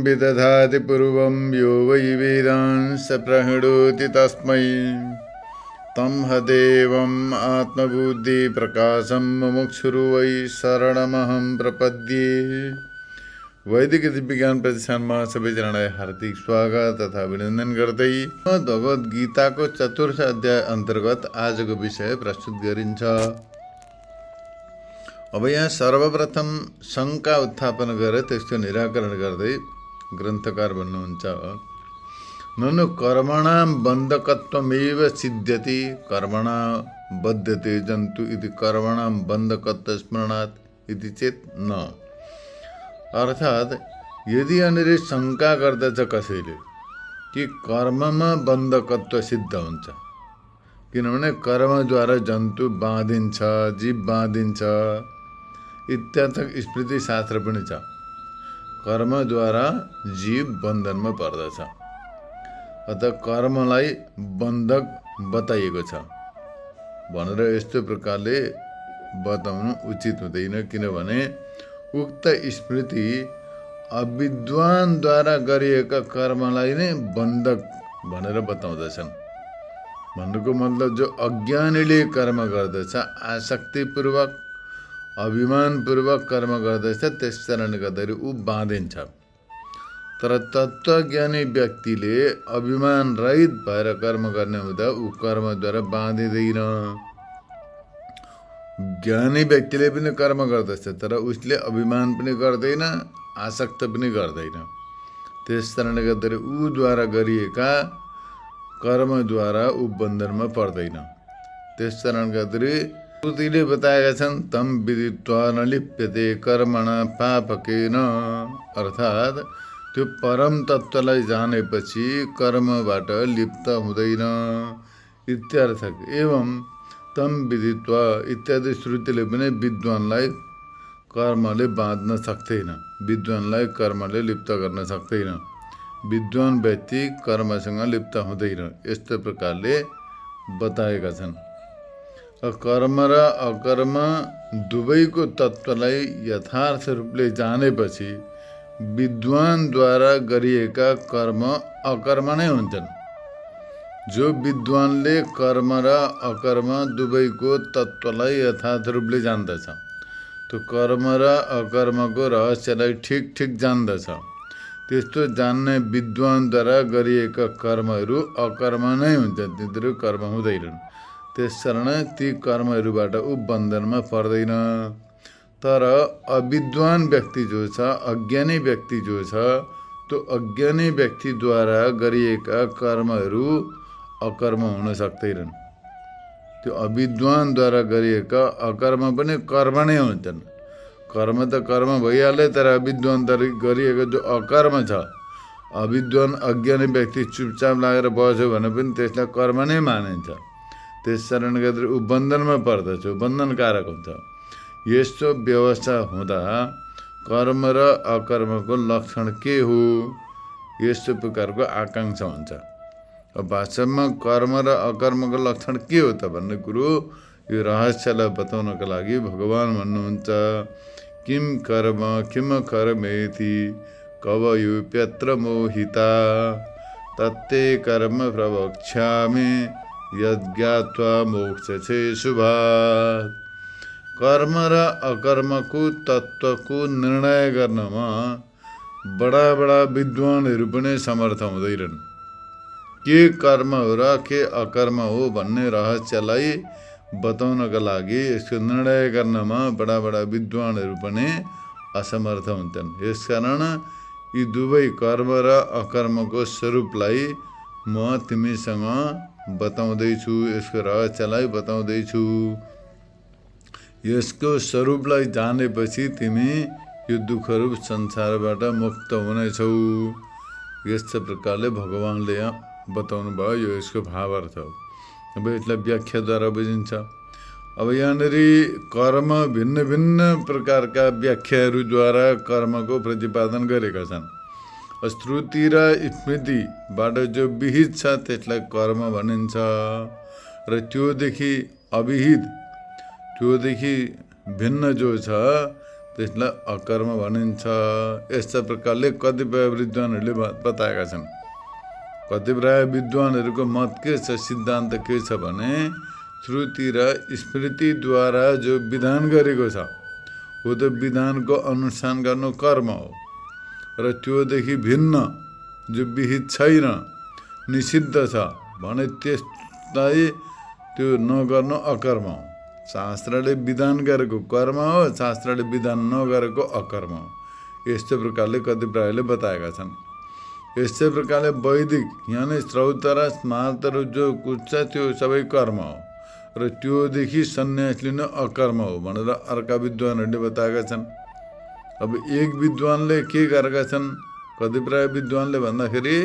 विदधाति पूर्वं यो वै वेदांस प्रहिणोति तस्मै तं हदेवम् आत्मबुद्धि प्रकाशं मुमुक्षुरु वै शरणमहं प्रपद्ये। वैदिक विज्ञान प्रतिष्ठानमा सबैजनालाई हार्दिक स्वागत तथा अभिनन्दन गर्दै भगवद् गीताको चतुर्थ अध्याय अन्तर्गत आजको विषय प्रस्तुत गरिन्छ। अब यहाँ सर्वप्रथम शङ्का उत्थापन गरेर त्यसको निराकरण गर्दै ग्रन्थकार भन्नुहुन्छ, ननु कर्मणां बन्धकत्वमेव सिद्ध्यति कर्मणा बध्यते जन्तु इति कर्मणां बन्धकत्व स्मरणात् इति चेत् न। अर्थात् यदि यहाँनिर शङ्का गर्दछ कसैले कि कर्ममा बन्धकत्व सिद्ध हुन्छ, किनभने कर्मद्वारा जन्तु बाँधिन्छ, जीव बाँधिन्छ इत्यादि स्मृति शास्त्र पनि छ। कर्मद्वारा जीव बन्धनमा पर्दछ, अतः कर्मलाई बन्धक बताइएको छ भनेर यस्तो प्रकारले बताउनु उचित हुँदैन, किनभने उक्त स्मृति अविद्वानद्वारा गरिएका कर्मलाई नै बन्धक भनेर बताउँदछन्। भन्नुको मतलब जो अज्ञानीले कर्म गर्दछ, आसक्तिपूर्वक अभिमानपूर्वक कर्म गर्दछ, त्यस कारणले गर्दाखेरि ऊ बाँधिन्छ। तर तत्त्वज्ञानी व्यक्तिले अभिमान रहित भएर कर्म गर्ने हुँदा ऊ कर्मद्वारा बाँधिँदैन। ज्ञानी व्यक्तिले पनि कर्म गर्दछ, तर उसले अभिमान पनि गर्दैन, आसक्त पनि गर्दैन। त्यस कारणले गर्दाखेरि ऊद्वारा गरिएका कर्मद्वारा ऊ बन्धनमा पर्दैन। त्यस कारणले गर्दाखेरि श्रुतिले बताएका छन्, तम विदित्वा न लिप्यते कर्मणा पापकेन। अर्थात् त्यो परम तत्त्वलाई जानेपछि कर्मबाट लिप्त हुँदैन इत्यर्थ। एवं तम विदित्वा इत्यादि श्रुतिले पनि विद्वानलाई कर्मले बाँध्न सक्दैन, विद्वानलाई कर्मले लिप्त गर्न सक्दैन। विद्वान व्यक्ति कर्मसँग लिप्त हुँदैन, यस्तो प्रकारले बताएका छन्। कर्म र अकर्म दुवैको तत्त्वलाई यथार्थ रूपले जानेपछि विद्वानद्वारा गरिएका कर्म अकर्म नै हुन्छन्। जो विद्वानले कर्म र अकर्म दुवैको तत्त्वलाई यथार्थ रूपले जान्दछ, त्यो कर्म र अकर्मको रहस्यलाई ठिक जान्दछ, त्यस्तो जान्ने विद्वानद्वारा गरिएका कर्महरू अकर्म नै हुन्छन्, तिनीहरू कर्म हुँदैनन्। त्यसकारण ती कर्महरूबाट ऊ बन्धनमा पर्दैन। तर अविद्वान व्यक्ति जो छ, अज्ञानी व्यक्ति जो छ, त्यो अज्ञानी व्यक्तिद्वारा गरिएका कर्महरू अकर्म हुन सक्दैनन्। त्यो अविद्वानद्वारा गरिएका अकर्म पनि कर्म नै हुन्छन्। कर्म त कर्म भइहाल्यो, तर अविद्वानद्वारा गरिएको जो अकर्म छ, अविद्वान अज्ञानी व्यक्ति चुपचाप लागेर बस्यो भने पनि त्यसलाई कर्म नै मानिन्छ। त्यस कारणले गर्दा ऊ बन्धनमा पर्दछ, बन्धनकारक हुन्छ। यस्तो व्यवस्था हुँदा कर्म र अकर्मको लक्षण के हो, यस्तो प्रकारको आकाङ्क्षा हुन्छ। अब वास्तवमा कर्म र अकर्मको लक्षण के हो त भन्ने कुरो यो रहस्यलाई बताउनको लागि भगवान् भन्नुहुन्छ, किम कर्म किम कर्मेति कवयुप्यत्र मोहिता तत्ते कर्म प्रवक्ष्यामि यज्ञात्वा मोक्षसे शुभात्। कर्म र अकर्मको तत्त्वको निर्णय गर्नमा बडा विद्वानहरू पनि समर्थ हुँदैनन्। के कर्म हो र के अकर्म हो भन्ने रहस्यलाई बताउनका लागि यसको निर्णय गर्नमा बडा विद्वानहरू पनि असमर्थ हुन्छन्। यसकारण यी दुवै कर्म र अकर्मको स्वरूपलाई म तिमीसँग बताउँदैछु, यसको रहस्यलाई बताउँदैछु। यसको स्वरूपलाई जानेपछि तिमी यो दुःखरूप संसारबाट मुक्त हुनेछौ। यस्तो प्रकारले भगवान्ले यहाँ बताउनु भयो। यो यसको भावार्थ हो। अब यसलाई व्याख्याद्वारा बुझिन्छ। अब यहाँनिर कर्म भिन्न प्रकारका व्याख्याहरूद्वारा कर्मको प्रतिपादन गरेका छन्। श्रुति र स्मृतिबाट जो विहित छ त्यसलाई कर्म भनिन्छ, र त्योदेखि अविहित, त्योदेखि भिन्न जो छ त्यसलाई अकर्म भनिन्छ। यस्ता प्रकारले कतिपय विद्वानहरूले बताएका छन्। कतिपय विद्वानहरूको मत के छ, सिद्धान्त के छ भने श्रुति र स्मृतिद्वारा जो विधान गरेको छ हो त विधानको अनुष्ठान गर्नु कर्म हो, र त्योदेखि भिन्न जो विहित छैन, निषिद्ध छ भने त्यसलाई त्यो नगर्नु अकर्म हो। शास्त्रले विधान गरेको कर्म हो, शास्त्रले विधान नगरेको अकर्म हो। यस्तै प्रकारले कतिपयले बताएका छन्। यस्तै प्रकारले वैदिक यानि श्रौत र स्मार्तहरू जो कुछ छ त्यो सबै कर्म हो, र त्योदेखि सन्यास लिनु अकर्म हो भनेर अर्का विद्वानहरूले बताएका छन्। अब एक विद्वानले के गरेका छन्, कतिपय विद्वानले भन्दाखेरि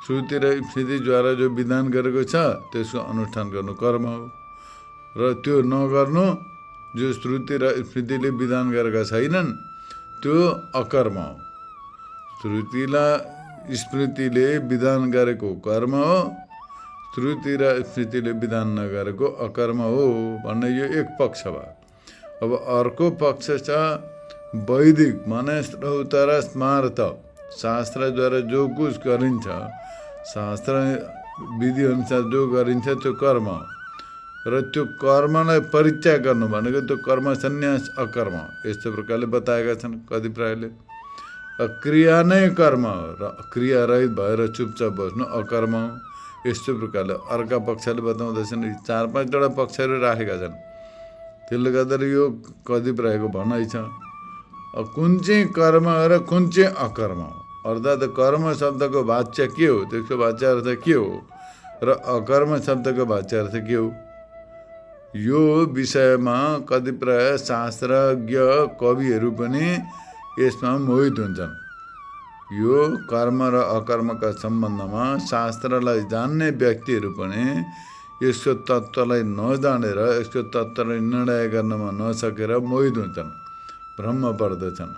श्रुति र स्मृतिद्वारा जो विधान गरेको छ त्यसको अनुष्ठान गर्नु कर्म हो, र त्यो नगर्नु जो श्रुति र स्मृतिले विधान गरेका छैनन् त्यो अकर्म हो। श्रुतिलाई स्मृतिले विधान गरेको कर्म हो, श्रुति र स्मृतिले विधान नगरेको अकर्म हो भन्ने यो एक पक्ष भयो। अब अर्को पक्ष छ वैदिक माने श्रौत र स्मार्त, शास्त्रद्वारा जो कुछ गरिन्छ, शास्त्र विधिअनुसार जो गरिन्छ त्यो कर्म हो, र त्यो कर्मलाई परित्याग गर्नु भनेको त्यो कर्म सन्यास अकर्म हो। यस्तो प्रकारले बताएका छन् कतिपयले। क्रिया नै कर्म हो र क्रिया रहित भएर चुपचाप बस्नु अकर्म हो। यस्तो प्रकारले अर्का पक्षले बताउँदैछन्। 4-5वटा पक्षहरू राखेका छन्। त्यसले गर्दा यो कतिपयको भनाइ छ कुन चाहिँ कर्म हो र कुन चाहिँ अकर्म हो, अर्थात् कर्म शब्दको वाच्य के हो, त्यसको वाच्य अर्थ के हो, र अकर्म शब्दको वाच्य अर्थ के हो, यो विषयमा कतिपय शास्त्रज्ञ कविहरू पनि यसमा मोहित हुन्छन्। यो कर्म र अकर्मका सम्बन्धमा शास्त्रलाई जान्ने व्यक्तिहरू पनि यसको तत्त्वलाई नजानेर यसको तत्त्वलाई निर्णय गर्नमा नसकेर मोहित हुन्छन्, भ्रम पर्दछन्,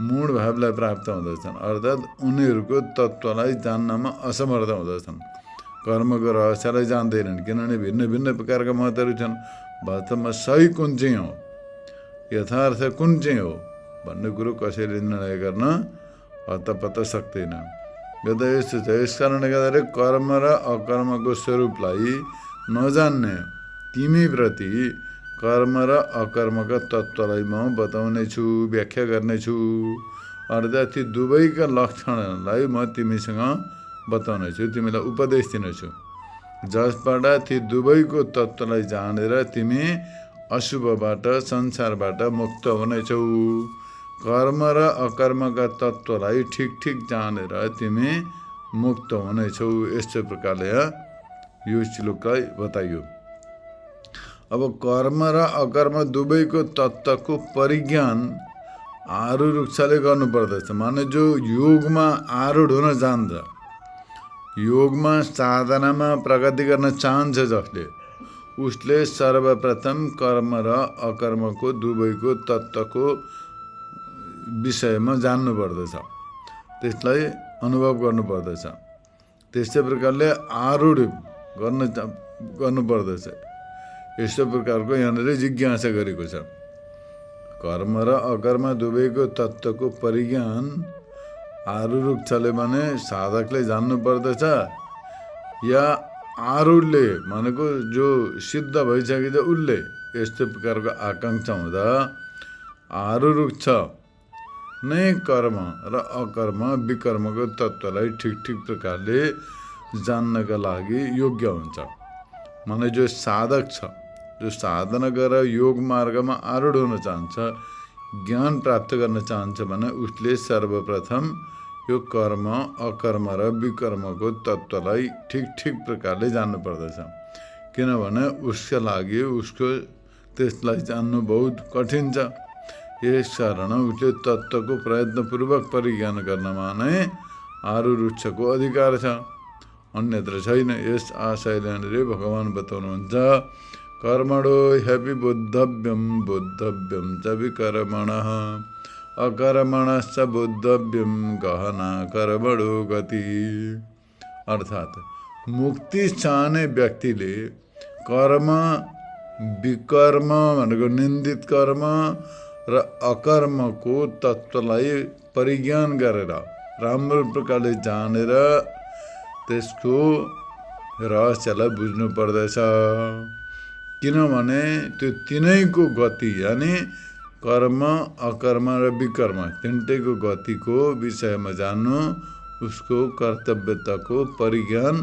मूढ भावलाई प्राप्त हुँदछन्, अर्थात् उनीहरूको तत्त्वलाई जान्नमा असमर्थ हुँदछन्। कर्मको रहस्यलाई जान्दैनन्, किनभने भिन्न भिन्न प्रकारका मतहरू छन्। वास्तवमा सही कुन चाहिँ हो, यथार्थ कुन चाहिँ हो भन्ने कुरो कसैले निर्णय गर्न हत्तपत्त सक्दैन। यता यस्तो छ। यस कारणले गर्दाखेरि कर्म र अकर्मको स्वरूपलाई नजान्ने तिमीप्रति कर्म र अकर्मका तत्त्वलाई म बताउनेछु, व्याख्या गर्नेछु, अर्थात् ती दुवैका लक्षणलाई म तिमीसँग बताउनेछु, तिमीलाई उपदेश दिनेछु, जसबाट ती दुवैको तत्त्वलाई जानेर तिमी अशुभबाट संसारबाट मुक्त हुनेछौ। कर्म र अकर्मका तत्त्वलाई ठिक ठिक जानेर तिमी मुक्त हुनेछौ। यस्तो प्रकारले यो श्लोकलाई बताइयो। अब कर्म र अकर्म दुवैको तत्त्वको परिज्ञान आरूढले गर्नुपर्दछ। माने जो योगमा आरूढ हुन जान्छ, योगमा साधनामा प्रगति गर्न चाहन्छ जसले, उसले सर्वप्रथम कर्म र अकर्मको दुवैको तत्त्वको विषयमा जान्नुपर्दछ, त्यसलाई अनुभव गर्नुपर्दछ। त्यस्तै प्रकारले आरूढ गर्नुपर्दछ। यस्तो प्रकारको यहाँनिर जिज्ञासा गरेको छ। कर्म र अकर्म दुवैको तत्त्वको परिज्ञान आरूढले भने साधकले जान्नु पर्दछ, या आरूढले भनेको जो सिद्ध भइसकेको छ उसले। यस्तो प्रकारको आकाङ्क्षा हुँदा आरूढ नै कर्म र अकर्म विकर्मको तत्त्वलाई ठिक ठिक प्रकारले जान्नका लागि योग्य हुन्छ। माने जो साधक छ, जो साधना गरेर योग मार्गमा आरूढ हुन चाहन्छ, ज्ञान प्राप्त गर्न चाहन्छ भने उसले सर्वप्रथम यो कर्म अकर्म र विकर्मको तत्त्वलाई ठिक ठिक प्रकारले जान्नुपर्दछ। किनभने उसका लागि उसको त्यसलाई जान्नु बहुत कठिन छ। यस कारण उसले तत्त्वको प्रयत्नपूर्वक परिज्ञान गर्नमा नै आरूढको अधिकार छ, अन्यत्र छैन। यस आशयले भगवान बताउनुहुन्छ कर्मणो ह्यपि बुद्धव्यम बुद्धव्यम च विकर्मणः अकर्मणश्च बुद्धव्यम गहना कर्मणो गति। अर्थात् मुक्ति चाहने व्यक्तिले कर्म विकर्म भनेको निन्दित कर्म र अकर्मको तत्त्वलाई परिज्ञान गरेर राम्रो प्रकारले जानेर त्यसको रहस्यलाई बुझ्नु पर्दछ। किनभने त्यो तिनैको गति यानि कर्म, अकर्म र विकर्म तिनटैको गतिको विषयमा जान्नु उसको कर्तव्यताको परिज्ञान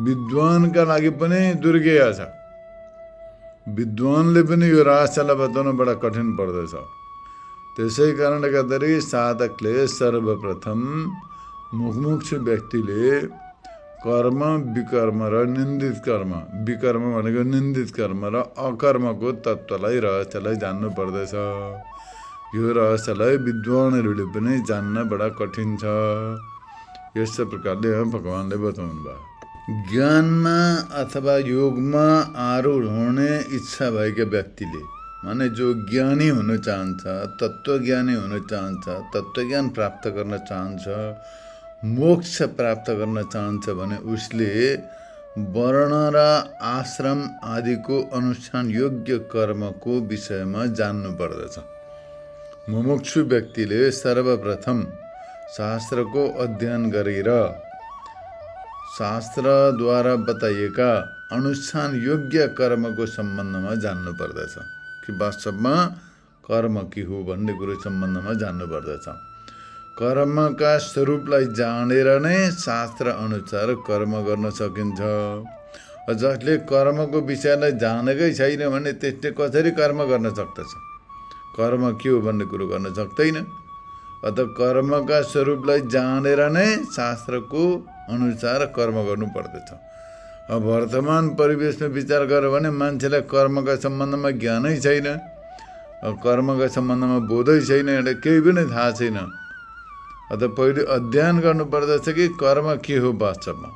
विद्वानका लागि पनि दुर्गेय छ। विद्वानले पनि यो रहस्यलाई बताउन बडा कठिन पर्दछ। त्यसै कारणले गर्दाखेरि साधकले सर्वप्रथम मुमुक्षु व्यक्तिले कर्म, विकर्म र निन्दित कर्म, विकर्म भनेको निन्दित कर्म र अकर्मको तत्त्वलाई रहस्यलाई जान्नु पर्दछ। यो रहस्यलाई विद्वानहरूले पनि जान्न बडा कठिन छ। यस प्रकारले भगवानले बताउनु भयो। ज्ञानमा अथवा योगमा आरूढ हुने इच्छा भएका व्यक्तिले, माने जो ज्ञानी हुन चाहन्छ, तत्त्वज्ञानी हुन चाहन्छ, तत्त्वज्ञान प्राप्त गर्न चाहन्छ, मोक्ष प्राप्त गर्न चाहन्छ भने उसले वर्ण र आश्रम आदिको अनुष्ठान योग्य कर्मको विषयमा जान्नु पर्दछ। मुमुक्षु व्यक्तिले सर्वप्रथम शास्त्रको अध्ययन गरेर शास्त्रद्वारा बताइएका अनुष्ठान योग्य कर्मको सम्बन्धमा जान्नु पर्दछ कि वास्तवमा कर्म के हो भन्ने कुरो सम्बन्धमा जान्नु पर्दछ। कर्मका स्वरूपलाई जानेर नै शास्त्र अनुसार कर्म गर्न सकिन्छ। जसले कर्मको विषयलाई जानेकै छैन भने त्यसले कसरी कर्म गर्न सक्दछ? कर्म के हो भन्ने कुरो गर्न सक्दैन। अत कर्मका स्वरूपलाई जानेर नै शास्त्रको अनुसार कर्म गर्नु पर्दछ। अब वर्तमान परिवेशमा विचार गर्यो भने मान्छेलाई कर्मका सम्बन्धमा ज्ञानै छैन, कर्मका सम्बन्धमा बोधै छैन, एउटा केही पनि थाहा छैन। अत पहिले अध्ययन गर्नु पर्दछ कि कर्म के हो वास्तवमा।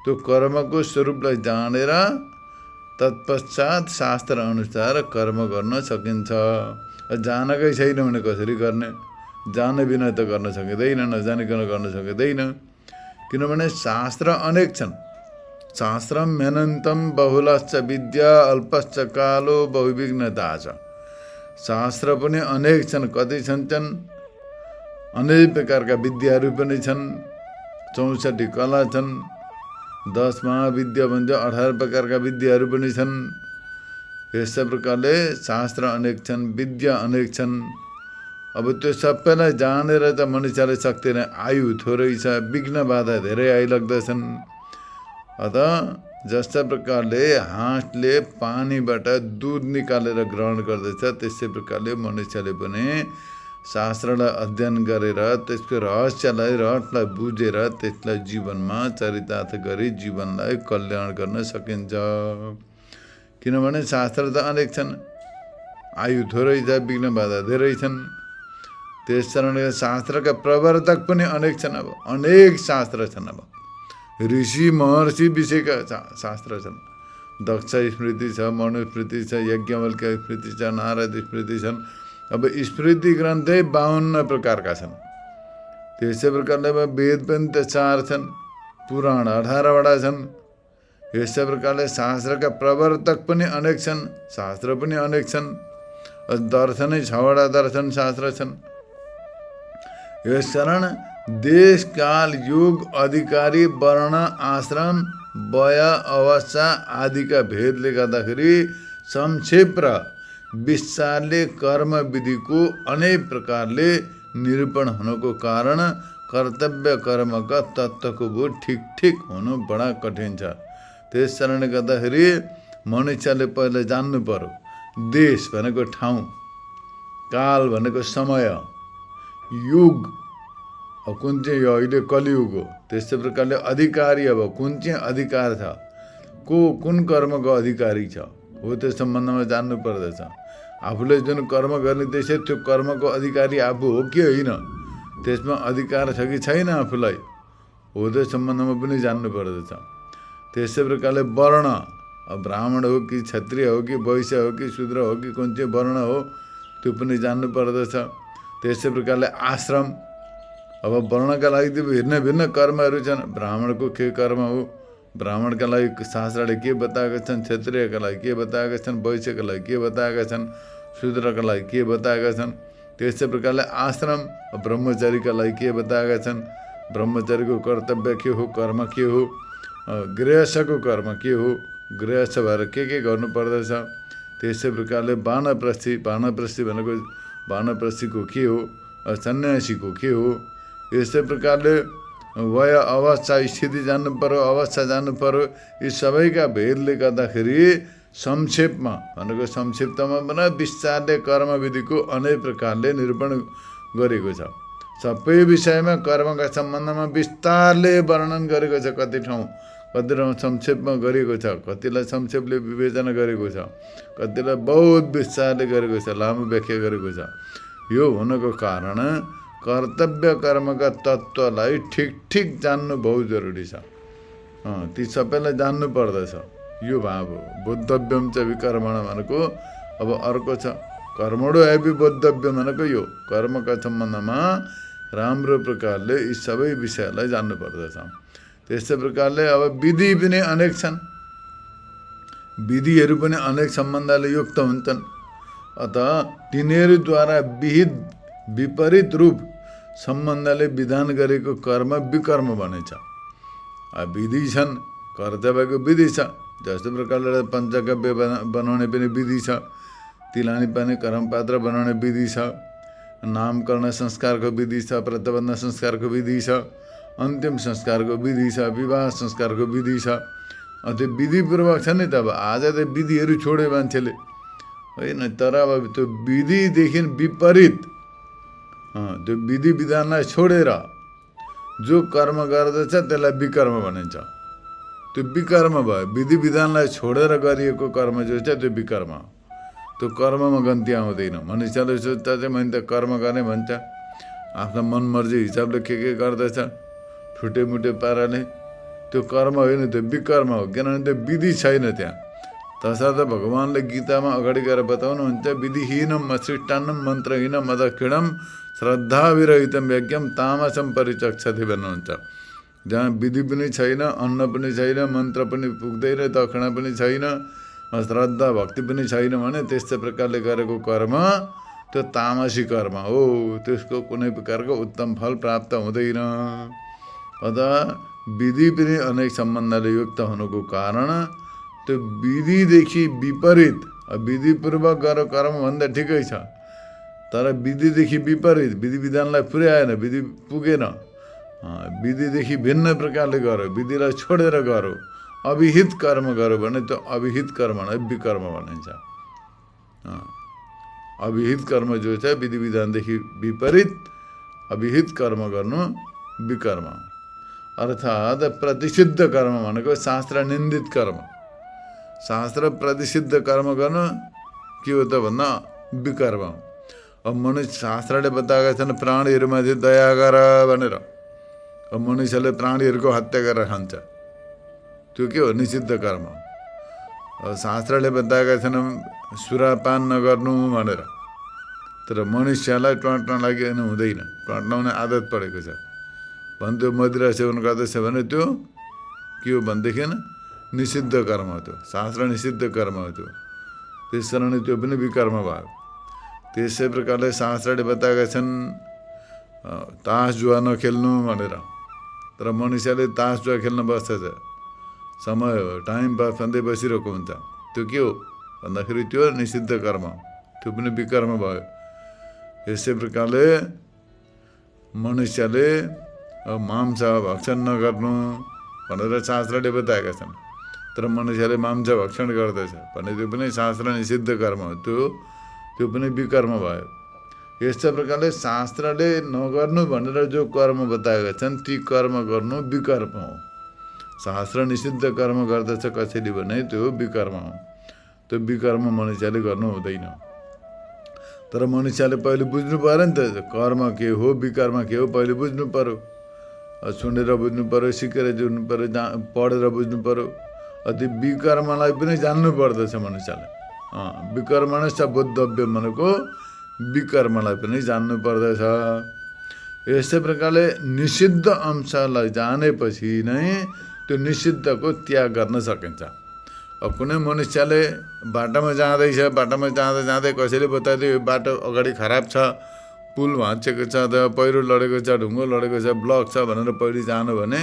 त्यो कर्मको स्वरूपलाई जानेर तत्पश्चात शास्त्र अनुसार कर्म गर्न सकिन्छ। जानकै छैन भने कसरी गर्ने? जाने बिना त गर्न सकिँदैन, नजानिकन गर्न सकिँदैन। किनभने शास्त्र अनेक छन्। शास्त्रम मेनन्तम बहुलश्च विद्या अल्पश्च कालो बहुविघ्नता छ। शास्त्र पनि अनेक छन्। कति छन्? अनेक प्रकारका विद्याहरू पनि छन्। 64 कला छन्। 10 महाविद्या भन्छ, 18 प्रकारका विद्याहरू पनि छन्। यस्तै प्रकारले शास्त्र अनेक छन्, विद्या अनेक छन्। अब त्यो सबैलाई जानेर त मनुष्यले सक्दैन। आयु थोरै छ, विघ्न बाधा धेरै आइलाग्दछन्। अत जस्ता प्रकारले हाँसले पानीबाट दुध निकालेर ग्रहण गर्दछ, त्यस्तै प्रकारले मनुष्यले पनि शास्त्रलाई अध्ययन गरेर त्यसको रहस्यलाई रटलाई बुझेर त्यसलाई जीवनमा चरितार्थ गरी जीवनलाई कल्याण गर्न सकिन्छ। किनभने शास्त्र त अनेक छन्, आयु थोरै छ, विघ्न बाधा धेरै छन्। त्यस कारणले शास्त्रका प्रवर्तक पनि अनेक छन्। अब अनेक शास्त्र छन्। अब ऋषि महर्षि विषयका शास्त्र छन्। दक्ष स्मृति छ, मनुस्मृति छ, यज्ञवल्क्य स्मृति छ, नारद स्मृति छन्। अब स्मृति ग्रन्थै 52 प्रकारका छन्। त्यसै प्रकारले वेद पनि त 4 छन्, पुराण 18वटा छन्। यस्तै प्रकारले शास्त्रका प्रवर्तक पनि अनेक छन्, शास्त्र पनि अनेक छन्। दर्शनै 6वटा दर्शन शास्त्र छन्। यसकारण देश काल युग अधिकारी वर्ण आश्रम वय अवस्था आदिका भेदले गर्दाखेरि संक्षेप र विस्तारले कर्म विधिको अनेक प्रकारले निरूपण हुनुको कारण कर्तव्य कर्मका तत्त्वको बोध ठिक हुनु बडा कठिन छ। त्यस कारणले गर्दाखेरि मनुष्यले पहिला जान्नु पर्यो। देश भनेको ठाउँ, काल भनेको समय, युग अब कुन चाहिँ यो अहिले कलियुग हो। त्यस्तै प्रकारले अधिकारी अब कुन चाहिँ अधिकार छ, को कुन कर्मको अधिकारी छ हो, त्यो सम्बन्धमा जान्नु पर्दछ। आफूले जुन कर्म गर्ने देश त्यो कर्मको अधिकारी आफू हो कि होइन, त्यसमा अधिकार छ कि छैन आफूलाई हो, त्यो सम्बन्धमा पनि जान्नु पर्दछ। त्यस्तै प्रकारले वर्ण, अब ब्राह्मण हो कि क्षत्रिय हो कि वैश्य हो कि शूद्र हो कि कुन चाहिँ वर्ण हो, त्यो पनि जान्नु पर्दछ। त्यस्तै प्रकारले आश्रम, अब वर्णका लागि त्यो भिन्न भिन्न कर्महरू छन्। ब्राह्मणको के कर्म हो, ब्राह्मणका लागि शास्त्रले के बताएका छन्, क्षत्रियका लागि के बताएका छन्, वैश्यका लागि के बताएका छन्, शूद्रका लागि के बताएका छन्। त्यस्तै प्रकारले आश्रम ब्रह्मचारीका लागि के बताएका छन्। ब्रह्मचारीको कर्तव्य के हो, कर्म के हो, गृहस्थको कर्म के हो, गृहस्थ भएर के गर्नुपर्दछ। त्यस्तै प्रकारले वानप्रस्थी भनेको वानप्रस्थीको के हो, सन्यासीको के हो। यस्तै प्रकारले वय अवस्था स्थिति जान्नु पर्यो, अवस्था जान्नु पर्यो। यी सबैका भेदले गर्दाखेरि संक्षेपमा भनेको संक्षिप्तमा पनि विस्तारले कर्मविधिको अनेक प्रकारले निरूपण गरेको छ। सबै विषयमा कर्मका सम्बन्धमा विस्तारले वर्णन गरेको छ। कति ठाउँ संक्षेपमा गरेको छ, कतिलाई संक्षेपले विवेचना गरेको छ, कतिलाई बहुत विस्तारले गरेको छ, लामो व्याख्या गरेको छ। यो हुनको कारण कर्तव्य कर्मका तत्त्वलाई ठिक जान्नु बहुत जरुरी छ। ती सबैलाई जान्नु पर्दछ। यो भाव हो। बोद्धव्यम च विकर्मण भनेको अब अर्को छ। कर्मणो एवि बोद्धव्यम भनेको यो कर्मका सम्बन्धमा राम्रो प्रकारले यी सबै विषयलाई जान्नु पर्दछ। त्यस्तै प्रकारले अब विधि पनि अनेक छन्। विधिहरू पनि अनेक सम्बन्धले युक्त हुन्छन्। अत तिनीहरूद्वारा विहित विपरीत रूप सम्बन्धले विधान गरेको कर्म विकर्म भनिन्छ। विधि छन्, कर्तव्यको विधि छ। जस्तो प्रकारले पञ्चगव्य बनाउने पनि विधि छ, तिलानी पानी कर्मपात्र बनाउने विधि छ, नामकरण संस्कारको विधि छ, प्रतिबन्ध संस्कारको विधि छ, अन्तिम संस्कारको विधि छ, विवाह संस्कारको विधि छ। त्यो विधिपूर्वक छ नि त। अब आज त विधिहरू छोड्यो मान्छेले होइन, तर अब त्यो विधिदेखि विपरीत त्यो विधि विधानलाई छोडेर जो कर्म गर्दछ त्यसलाई विकर्म भनिन्छ। त्यो विकर्म भयो। विधि विधानलाई छोडेर गरिएको कर्म जो छ त्यो विकर्म हो। त्यो कर्ममा गन्ती आउँदैन। मनुष्यले सोच्छ चाहिँ मैले त कर्म गर्ने भन्छ, आफ्नो मनमर्जी हिसाबले के गर्दछ ठुटेमुटे पाराले। त्यो कर्म होइन, त्यो विकर्म हो। किनभने त्यो विधि छैन त्यहाँ। तसर्थ भगवान्ले गीतामा अगाडि गएर बताउनुहुन्छ, विधिहीनम अशिष्टान्नम मन्त्रहीनम अदक्षिणम श्रद्धाविरहितम यज्ञम तामसम परिचक्षति भन्नुहुन्छ। जहाँ विधि पनि छैन, अन्न पनि छैन, मन्त्र पनि पुग्दैन, दक्षिणा पनि छैन, श्रद्धा भक्ति पनि छैन भने त्यस्तै प्रकारले गरेको कर्म त्यो तामसी कर्म हो। त्यसको कुनै प्रकारको उत्तम फल प्राप्त हुँदैन। अत विधि पनि अनेक सम्बन्धले युक्त हुनुको कारण त्यो विधिदेखि विपरीत, विधिपूर्वक गरेको कर्म भन्दा ठिकै छ, तर विधिदेखि विपरीत विधि विधानलाई पुर्याएन, विधि पुगेन, विधिदेखि भिन्न प्रकारले गऱ्यो, विधिलाई छोडेर गऱ्यो, अविहित कर्म गऱ्यो भने त्यो अविहित कर्मलाई विकर्म भनिन्छ। अविहित कर्म जो छ विधि विधानदेखि विपरीत अविहित कर्म गर्नु विकर्म। अर्थात् प्रतिषिद्ध कर्म भनेको शास्त्र निन्दित कर्म। शास्त्र प्रतिषिद्ध कर्म गर्नु के हो त भन्दा विकर्म। अब मनुष्य शास्त्रले बताएका छन् प्राणीहरूमाथि दया गर भनेर। अब मनुष्यले प्राणीहरूको हत्या गरेर खान्छ, त्यो के हो? निषिद्ध कर्म। अब शास्त्रले बताएका छन् सुरापान नगर्नु भनेर, तर मनुष्यलाई ट्वाट्न लागि हुँदैन, ट्वाट्लाउने आदत परेको छ भने त्यो मदिरा सेवन गर्दैछ भने त्यो के हो भनेदेखि निषिद्ध कर्म हो। त्यो शास्त्र निषिद्ध कर्म हो। त्यो त्यस कारणले त्यो पनि विकर्म भयो। त्यसै प्रकारले शास्त्रले बताएका छन् तास जुवा नखेल्नु भनेर, तर मनुष्यले तास जुवा खेल्न बस्दछ, समय हो, टाइम पास भन्दै बसिरहेको हुन्छ। त्यो के हो भन्दाखेरि त्यो निषिद्ध कर्म, त्यो पनि विकर्म भयो। यसै प्रकारले मनुष्यले मांस भक्षण नगर्नु भनेर शास्त्रले बताएका छन्, तर मनुष्यले मांस भक्षण गर्दछ भने त्यो पनि शास्त्र निषिद्ध कर्म हो। त्यो पनि विकर्म भयो। यस्तै प्रकारले शास्त्रले नगर्नु भनेर जो कर्म बताएका छन् ती कर्म गर्नु विकर्म हो। शास्त्र निषिद्ध कर्म गर्दछ कसैले भने त्यो विकर्म हो। त्यो विकर्म मनुष्यले गर्नु हुँदैन। तर मनुष्यले पहिले बुझ्नु पऱ्यो नि त, कर्म के हो विकर्म के हो पहिले बुझ्नु पऱ्यो। सुनेर बुझ्नु पऱ्यो, सिकेर बुझ्नु पऱ्यो, पढेर बुझ्नु पऱ्यो। त्यो विकर्मलाई पनि जान्नु पर्दछ मनुष्यले। विकर्मणश्च बोद्धव्य भनेको विकर्मलाई पनि जान्नु पर्दछ। यस्तै प्रकारले निषिद्ध अंशलाई जानेपछि नै त्यो निषिद्धको त्याग गर्न सकिन्छ। अब कुनै मनुष्यले बाटोमा जाँदैछ, बाटोमा जाँदा जाँदै कसैले बताइदियो यो बाटो अगाडि खराब छ, पुल भाँचिएको छ, अथवा पहिरो लडेको छ, ढुङ्गो लडेको छ, ब्लक छ भनेर पहिले जानु भने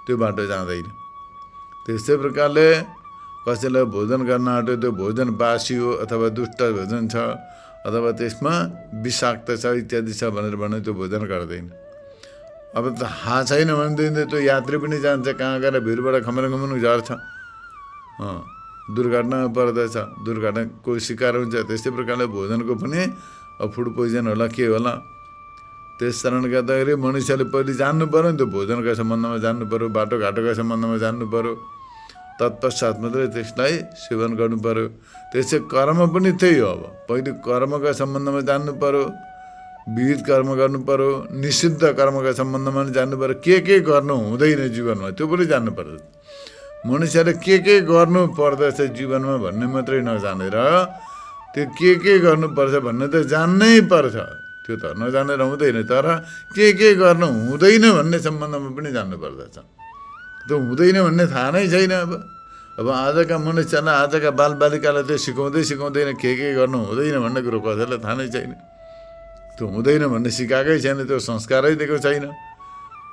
त्यो बाटो जाँदैन। त्यस्तै प्रकारले कसैलाई भोजन गर्न आँट्यो, त्यो भोजन बासी हो अथवा दुष्ट भोजन छ अथवा त्यसमा विषाक्त छ इत्यादि छ भनेर भने त्यो भोजन गर्दैन। अब त थाहा छैन भनेदेखि त्यो यात्री पनि जान्छ, कहाँ गएर भिरबाट खमन झर्छ, दुर्घटनामा पर्दछ, दुर्घटनाको शिकार हुन्छ। त्यस्तै प्रकारले भोजनको पनि फुड पोइजन होला, के होला। त्यस कारणले गर्दाखेरि मनुष्यले पहिले जान्नु पऱ्यो नि, त्यो भोजनका सम्बन्धमा जान्नु पऱ्यो, बाटोघाटोका सम्बन्धमा जान्नु पऱ्यो, तत्पश्चात मात्रै त्यसलाई सेवन गर्नु पऱ्यो। त्यसै कर्म पनि त्यही हो। अब पहिले कर्मका सम्बन्धमा जान्नु पऱ्यो, विहित कर्म गर्नु पऱ्यो, निषिद्ध कर्मका सम्बन्धमा पनि जान्नु पऱ्यो, के गर्नु हुँदैन जीवनमा त्यो पनि जान्नु पर्छ। मनुष्यले के गर्नु पर्दछ जीवनमा भन्ने मात्रै नजानेर त्यो के गर्नुपर्छ भन्ने त जान्नै पर्छ। त्यो त नजानेर हुँदैन, तर के गर्नु हुँदैन भन्ने सम्बन्धमा पनि जान्नु पर्दछ। त्यो हुँदैन भन्ने थाहा नै छैन। अब आजका मनुष्यलाई, आजका बालबालिकालाई त्यो सिकाउँदैन के गर्नु हुँदैन भन्ने कुरो कसैलाई थाहा नै छैन। त्यो हुँदैन भन्ने सिकाएकै छैन, त्यो संस्कारै दिएको छैन।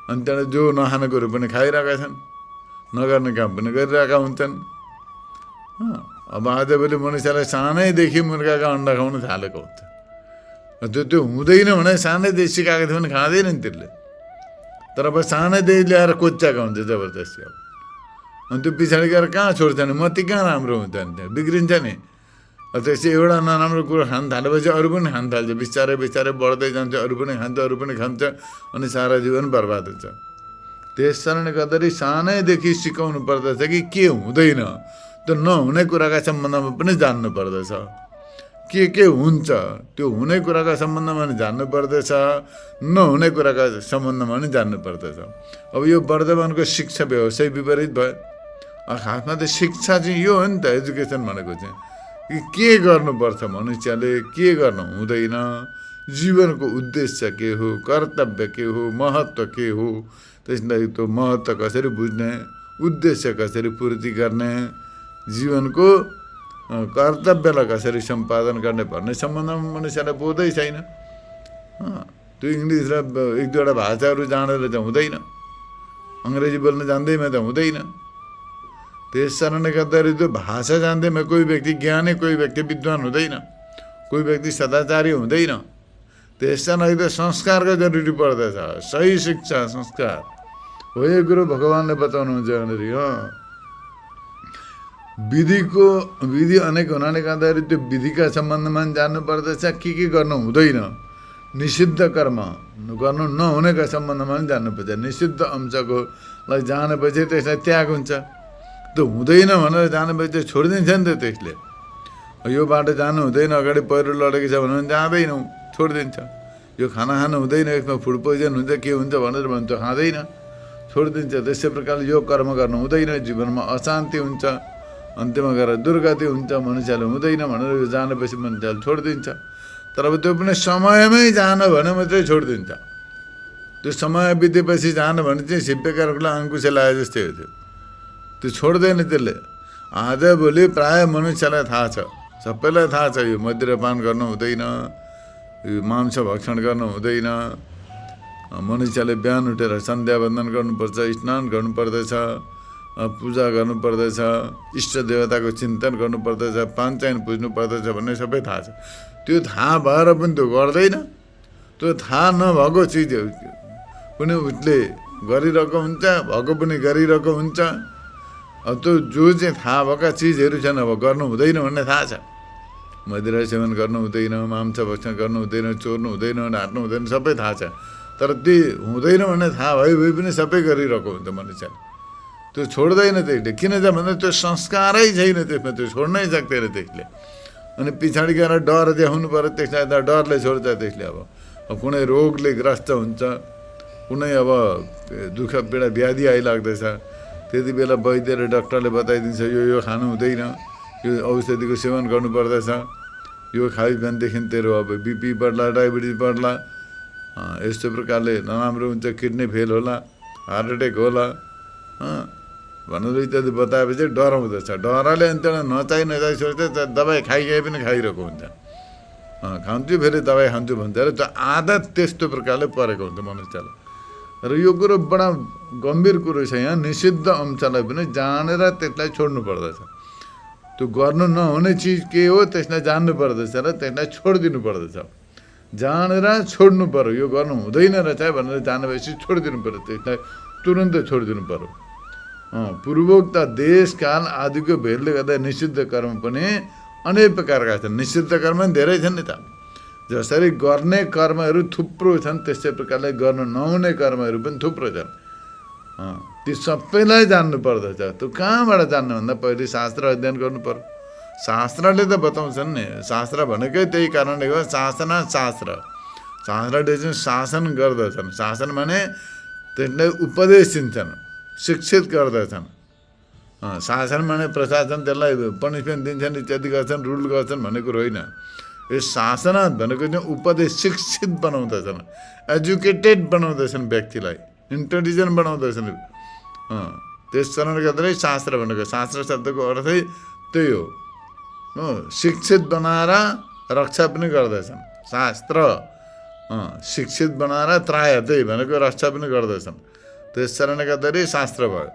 अनि त्यहाँबाट जो नखाने कुरो पनि खाइरहेका छन्, नगर्ने काम पनि गरिरहेका हुन्छन्। अब आजभोलि मनुष्यलाई सानैदेखि मुर्गाका अन्डा खुवाउनु थालेको हुन्छ। त्यो हुँदैन भने सानैदेखि सिकाएको थियो भने खाँदैन नि त्यसले, तर अब सानैदेखि ल्याएर कोच्याएको हुन्छ जबरजस्ती। अनि त्यो पछाडि गएर कहाँ छोड्छ नि, मती कहाँ राम्रो हुन्छ नि, त्यहाँ बिग्रिन्छ नि। त्यसै एउटा नराम्रो कुरो खान थालेपछि अरू पनि खान थाल्छ, बिस्तारै बढ्दै जान्छ, अरू पनि खान्छ अनि सारा जीवन बर्बाद हुन्छ। त्यस कारणले गर्दाखेरि सानैदेखि सिकाउनु पर्दछ कि के हुँदैन, त्यो नहुने कुराका सम्बन्धमा पनि जान्नु पर्दछ। के हुन्छ त्यो हुने कुराका सम्बन्धमा पनि जान्नु पर्दछ, नहुने कुराका सम्बन्धमा पनि जान्नु पर्दछ। अब यो वर्तमानको शिक्षा व्यवसाय विपरीत भयो। खासमा त शिक्षा चाहिँ यो हो नि त, एजुकेसन भनेको चाहिँ के गर्नुपर्छ मनुष्यले, के गर्नु हुँदैन, जीवनको उद्देश्य के हो, कर्तव्य के हो, महत्त्व के हो, त्यसलाई त्यो महत्त्व कसरी बुझ्ने, उद्देश्य कसरी पूर्ति गर्ने, जीवनको कर्तव्यलाई कसरी सम्पादन गर्ने भन्ने सम्बन्धमा मनुष्यलाई बोधै छैन। त्यो इङ्ग्लिस र एक दुईवटा भाषाहरू जानेर त हुँदैन, अङ्ग्रेजी बोल्न जान्दैमा त हुँदैन। त्यस कारणले गर्दाखेरि त्यो भाषा जान्दैमा कोही व्यक्ति ज्ञानी, कोही व्यक्ति विद्वान हुँदैन, कोही व्यक्ति सदाचारी हुँदैन। त्यस कारणले त संस्कारको जरुरी पर्दछ, सही शिक्षा संस्कार हो। यो कुरो भगवान्ले बताउनुहुन्छ भनेर विधि अनेक हुनाले गर्दाखेरि त्यो विधिका सम्बन्धमा जान्नु पर्दछ। के गर्नु हुँदैन, निषिद्ध कर्म गर्नु नहुनेका सम्बन्धमा पनि जान्नुपर्छ। निषिद्ध अंशकोलाई जानेपछि त्यसलाई त्याग हुन्छ। त्यो हुँदैन भनेर जानेपछि त्यो छोडिदिन्छ नि त त्यसले। यो बाटो जानु हुँदैन, अगाडि पहिरो लडेको छ भने जाँदैनौँ, छोडिदिन्छ। यो खाना खानु हुँदैन, यसमा फुड पोइजन हुन्छ, के हुन्छ भनेर भन्छ, खाँदैन, छोडिदिन्छ। त्यसै प्रकारले यो कर्म गर्नु हुँदैन, जीवनमा अशान्ति हुन्छ, अन्त्यमा गएर दुर्गति हुन्छ, मनुष्यले हुँदैन भनेर यो जानेपछि मनुष्यले छोडिदिन्छ। तर अब त्यो पनि समयमै जान भने मात्रै छोडिदिन्छ। त्यो समय बितेपछि जान भने चाहिँ सिप्पेकारलाई अङ्कुशे लाए जस्तै हो। त्यो छोड्दैन त्यसले। आजभोलि प्रायः मनुष्यलाई थाहा छ, सबैलाई थाहा छ यो मदिरापान गर्नु हुँदैन, यो मांस भक्षण गर्नु हुँदैन। मनुष्यले बिहान उठेर सन्ध्या वन्दन गर्नुपर्छ, स्नान गर्नुपर्दछ, पूजा गर्नुपर्दछ, इष्ट देवताको चिन्तन गर्नुपर्दछ, पाञ्चायन पुज्नु पर्दछ भन्ने सबै थाहा छ। त्यो थाहा भएर पनि त्यो गर्दैन। त्यो थाहा नभएको चिज पनि उसले गरिरहेको हुन्छ, भएको पनि गरिरहेको हुन्छ। अब त्यो जो चाहिँ थाहा भएका चिजहरू छन्, अब गर्नु हुँदैन भन्ने थाहा छ। मदिरा सेवन गर्नु हुँदैन, मांस भक्षण गर्नु हुँदैन, चोर्नु हुँदैन, ढाँट्नु हुँदैन, सबै थाहा छ। तर त्यो हुँदैन भन्ने थाहा भए पनि सबै गरिरहेको हुन्छ मनुष्यले। त्यो छोड्दैन त्यसले। किन त भन्दा त्यो संस्कारै छैन त्यसमा, त्यो छोड्नै सक्दैन त्यसले। अनि पछाडि गएर डर देखाउनु पऱ्यो त्यसलाई, त डरले छोड्छ त्यसले। अब कुनै रोगले ग्रस्त हुन्छ, कुनै अब दुःख पीडा व्याधि आइलाग्दैछ, त्यति बेला वैद्य र डक्टरले बताइदिन्छ यो खानु हुँदैन, यो औषधिको सेवन गर्नुपर्दछ, यो खायो भनेदेखि तेरो अब बिपी बढ्ला, डायबिटिज बढ्ला, यस्तो प्रकारले नराम्रो हुन्छ, किडनी फेल होला, हार्ट एट्याक होला, भनेर इत्यादि बताएपछि डराउँदछ। डरले अनि त्यसलाई नचाहि सोच्छ दबाई खाइए पनि खाइरहेको हुन्छ। खान्छु फेरि दबाई खान्छु भन्छ र त्यो आदत त्यस्तो प्रकारले परेको हुन्छ मनुष्यलाई। र यो कुरो बडा गम्भीर कुरो छ। यहाँ निषिद्ध अंशलाई पनि जानेर त्यसलाई छोड्नु पर्दछ। त्यो गर्नु नहुने चिज के हो त्यसलाई जान्नु पर्दछ र त्यसलाई छोडिदिनु पर्दछ। जानेर छोड्नु पर्यो, यो गर्नु हुँदैन रहेछ भनेर जानेपछि छोडिदिनु पर्यो, त्यसलाई तुरन्तै छोडिदिनु पर्यो। पूर्वोक्त देश काल आदिको भेदले गर्दा निषिद्ध कर्म पनि अनेक प्रकारका छन्। निषिद्ध कर्म पनि धेरै छन् नि त। जसरी गर्ने कर्महरू थुप्रो छन् त्यसै प्रकारले गर्न नहुने कर्महरू पनि थुप्रो छन्। ती सबैलाई जान्नु पर्दछ। त्यो कहाँबाट जान्नु भन्दा पहिले शास्त्र अध्ययन गर्नु पर्यो। शास्त्रले त बताउँछन् नि। शास्त्र भनेकै त्यही कारणले हो शासना शास्त्र। शास्त्रले चाहिँ शासन गर्दछन्। शासन भने त्यसलाई उपदेश दिन्छन्, शिक्षित गर्दछन्। शासन भने प्रशासन त्यसलाई पनिसमेन्ट दिन्छन् इत्यादि गर्छन्, रुल गर्छन् भन्ने कुरो होइन। यो शासना भनेको चाहिँ उपदेश, शिक्षित बनाउँदछन्, एजुकेटेड बनाउँदछन्, व्यक्तिलाई इन्टेलिजेन्ट बनाउँदछन्। त्यस कारणले गर्दा शास्त्र भनेको, शास्त्र शब्दको अर्थै त्यही हो। शिक्षित बनाएर रक्षा पनि गर्दछन्। शास्त्र शिक्षित बनाएर त्राय त्यही भनेको रक्षा पनि गर्दछन्। त्यस कारणले गर्दाखेरि शास्त्र भयो।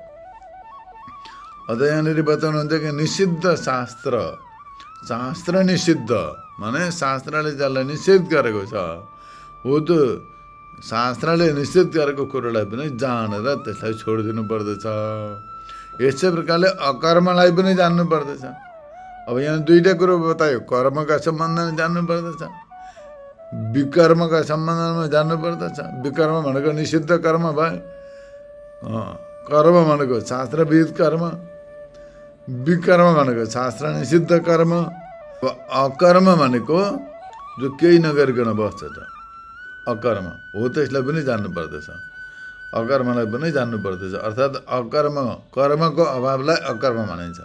अझ यहाँनिर बताउनुहुन्छ कि निषिद्ध शास्त्र। शास्त्र निषिद्ध माने शास्त्रले जसलाई निषेध गरेको छ हो त्यो शास्त्रले निषेध गरेको कुरोलाई पनि जानेर त्यसलाई छोडिदिनु पर्दछ। यसै प्रकारले अकर्मलाई पनि जान्नु पर्दछ। अब यहाँ दुईटा कुरो बतायो, कर्मका सम्बन्धमा जान्नु पर्दछ, विकर्मका सम्बन्धमा जान्नु पर्दछ। विकर्म भनेको निषिद्ध कर्म भयो। कर्म भनेको शास्त्रविहित कर्म, विकर्म भनेको शास्त्र निषिद्ध कर्म। अकर्म भनेको जो केही नगरिकन बस्छ त अकर्म हो, त्यसलाई पनि जान्नु पर्दछ। अकर्मलाई पनि जान्नु पर्दछ। अर्थात् अकर्म, कर्मको अभावलाई अकर्म भनिन्छ।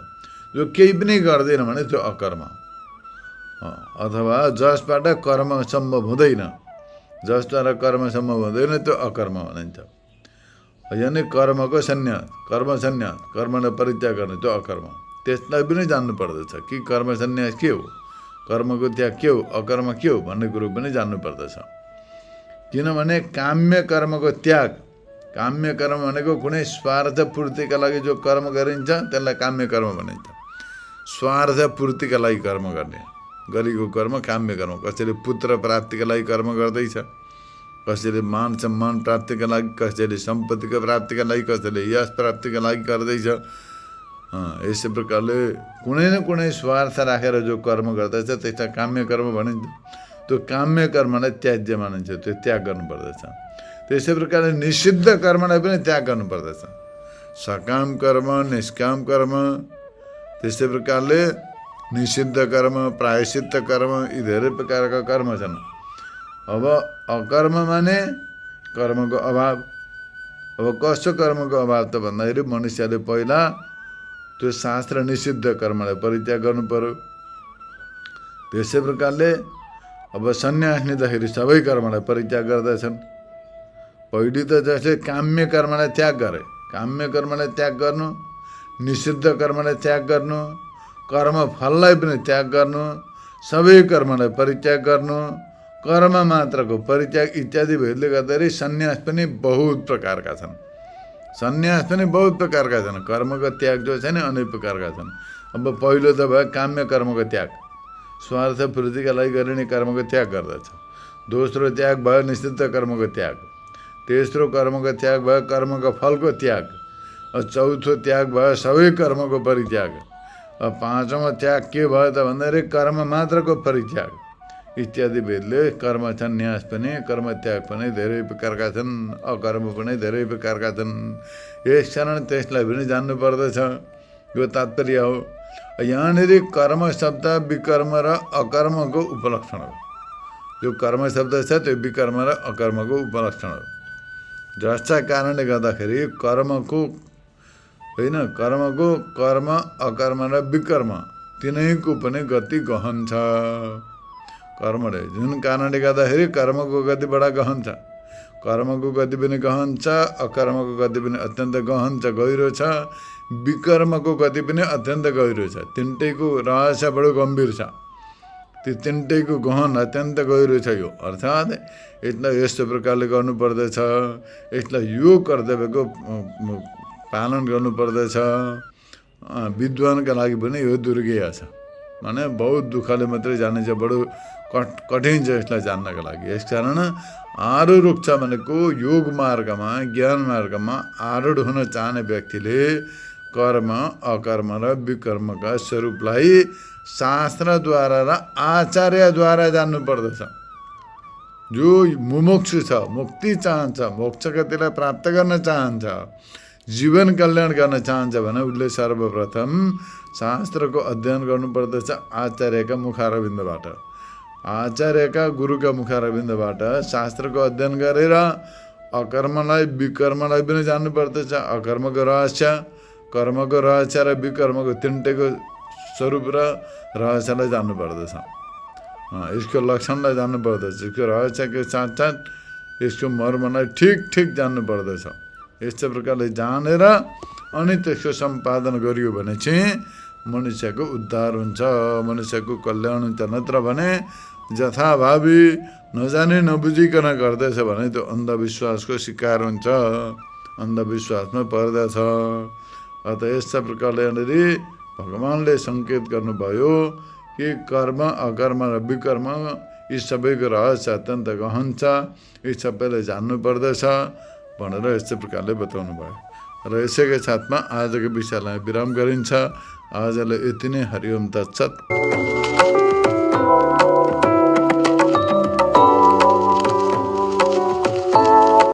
जो केही पनि गर्दैन भने त्यो अकर्म, अथवा जसबाट कर्म सम्भव हुँदैन, जसद्वारा कर्म सम्भव हुँदैन त्यो अकर्म भनिन्छ। यानि कर्मको सन्यास, कर्म सन्यास, कर्मलाई परित्याग गर्ने त्यो अकर्म। त्यसलाई पनि जान्नु पर्दछ कि कर्म सन्यास के हो, कर्मको त्याग के हो, अकर्म के हो भन्ने कुरो पनि जान्नु पर्दछ। किनभने काम्य कर्मको त्याग, काम्य कर्म भनेको कुनै स्वार्थ पूर्तिका लागि जो कर्म गरिन्छ त्यसलाई काम्य कर्म भनिन्छ। स्वार्थ पूर्तिका लागि कर्म गर्ने गरेको कर्म काम्य कर्म। कसैले पुत्र प्राप्तिका लागि कर्म गर्दैछ, कसैले मान सम्मान प्राप्तिका लागि, कसैले सम्पत्तिको प्राप्तिका लागि, कसैले यश प्राप्तिका लागि गर्दैछ। यसै प्रकारले कुनै न कुनै स्वार्थ राखेर जो कर्म गर्दछ त्यसलाई काम्य कर्म भनिन्छ। त्यो काम्य कर्मलाई त्याज्य मानिन्छ, त्यो त्याग गर्नुपर्दछ। त्यसै प्रकारले निषिद्ध कर्मलाई पनि त्याग गर्नुपर्दछ। सकाम कर्म, निष्काम कर्म, त्यसै प्रकारले निषिद्ध कर्म, प्रायश्चित्त कर्म, यी धेरै प्रकारका कर्म छन्। अब अकर्म माने कर्मको अभाव। अब कस्तो कर्मको अभाव त भन्दाखेरि मनुष्यले पहिला त्यो शास्त्र निषिद्ध कर्मलाई परित्याग गर्नु पर्यो। त्यसै प्रकारले अब सन्यास लिँदाखेरि सबै कर्मलाई परित्याग गर्दछन्। पहिले त जसले काम्य कर्मलाई त्याग गरे, काम्य कर्मलाई त्याग गर्नु, निषिद्ध कर्मलाई त्याग गर्नु, कर्म फललाई पनि त्याग गर्नु, सबै कर्मलाई परित्याग गर्नु, कर्म मात्रको परित्याग इत्यादि भएकोले गर्दाखेरि सन्यास पनि बहुत प्रकारका छन्। सन्यास पनि बहुत प्रकारका छन्। कर्मको त्याग जो छ नि अनेक प्रकारका छन्। अब पहिलो त भयो काम्य कर्मको त्याग, स्वार्थ पूर्तिका लागि गरिने कर्मको त्याग गर्दछ। दोस्रो त्याग भयो निषिद्ध कर्मको त्याग। तेस्रो कर्मको त्याग भयो कर्मको फलको त्याग। चौथो त्याग भयो सबै कर्मको परित्याग। पाँचौँ त्याग के भयो त भन्दाखेरि कर्म मात्रको परित्याग इत्यादि भेदले कर्म सन्यास पनि, कर्म त्याग पनि धेरै प्रकारका छन्, अकर्म पनि धेरै प्रकारका छन्। यस कारण त्यसलाई पनि जान्नु पर्दछ। यो तात्पर्य हो। यहाँनिर कर्म शब्द विकर्म र अकर्मको उपलक्षण हो। जो कर्म शब्द छ त्यो विकर्म र अकर्मको उपलक्षण हो। जसका कारणले गर्दाखेरि कर्मको होइन, कर्मको कर्म, अकर्म र विकर्म तिनैको पनि गति गहन छ। कर्मले जुन कारणले गर्दाखेरि कर्मको गति बडा गहन छ। कर्मको गति पनि गहन छ, अकर्मको गति पनि अत्यन्त गहन छ, गहिरो छ, विकर्मको गति पनि अत्यन्त गहिरो छ। तिनटैको रहस्य बडो गम्भीर छ। त्यो तिनटैको गहन अत्यन्त गहिरो छ। यो अर्थात् यसलाई यस्तो प्रकारले गर्नुपर्दछ, यसलाई यो कर्तव्यको पालन गर्नुपर्दछ। विद्वानका लागि पनि यो दुर्गेय छ, माने बहुत दुःखले मात्रै जानिन्छ, बडो कठिन छ यसलाई जान्नका लागि। यसकारण आरूढ छ भनेको योग मार्गमा, ज्ञान मार्गमा आरूढ हुन चाहने व्यक्तिले कर्म अकर्म र विकर्मका स्वरूपलाई शास्त्रद्वारा र आचार्यद्वारा जान्नुपर्दछ। जो मुमुक्षु छ, मुक्ति चाहन्छ, मोक्ष गतिलाई प्राप्त गर्न चाहन्छ, जीवन कल्याण गर्न चाहन्छ भने उसले सर्वप्रथम शास्त्रको अध्ययन गर्नुपर्दछ आचार्यका मुखारविन्दबाट। आचार्यका गुरुका मुखारविन्दबाट शास्त्रको अध्ययन गरेर अकर्मलाई विकर्मलाई पनि जान्नुपर्दछ। अकर्मको रहस्य, कर्मको रहस्य र विकर्मको तिनटैको स्वरूप र रहस्यलाई जान्नुपर्दछ। यसको लक्षणलाई जान्नुपर्दछ। यसको रहस्यको साथसाथ यसको मर्मलाई ठिक जान्नुपर्दछ। यस्तो प्रकारले जानेर अनि त्यसको सम्पादन गरियो भने चाहिँ मनुष्यको उद्धार हुन्छ, मनुष्यको कल्याण हुन्छ। नत्र भने जथाभावी नजाने नबुझिकन गर्दैछ भने त्यो अन्धविश्वासको शिकार हुन्छ, अन्धविश्वासमा पर्दछ। अत यस्ता प्रकारले यहाँनिर भगवानले सङ्केत गर्नुभयो कि कर्म अकर्म र विकर्म यी सबैको रहस्य अत्यन्त गहन छ, यी सबैलाई जान्नुपर्दछ भनेर यस्तो प्रकारले बताउनु भयो। र यसैको साथमा आजको विषयलाई विराम गरिन्छ। आजलाई यति नै। हरि ओम तत्सत्।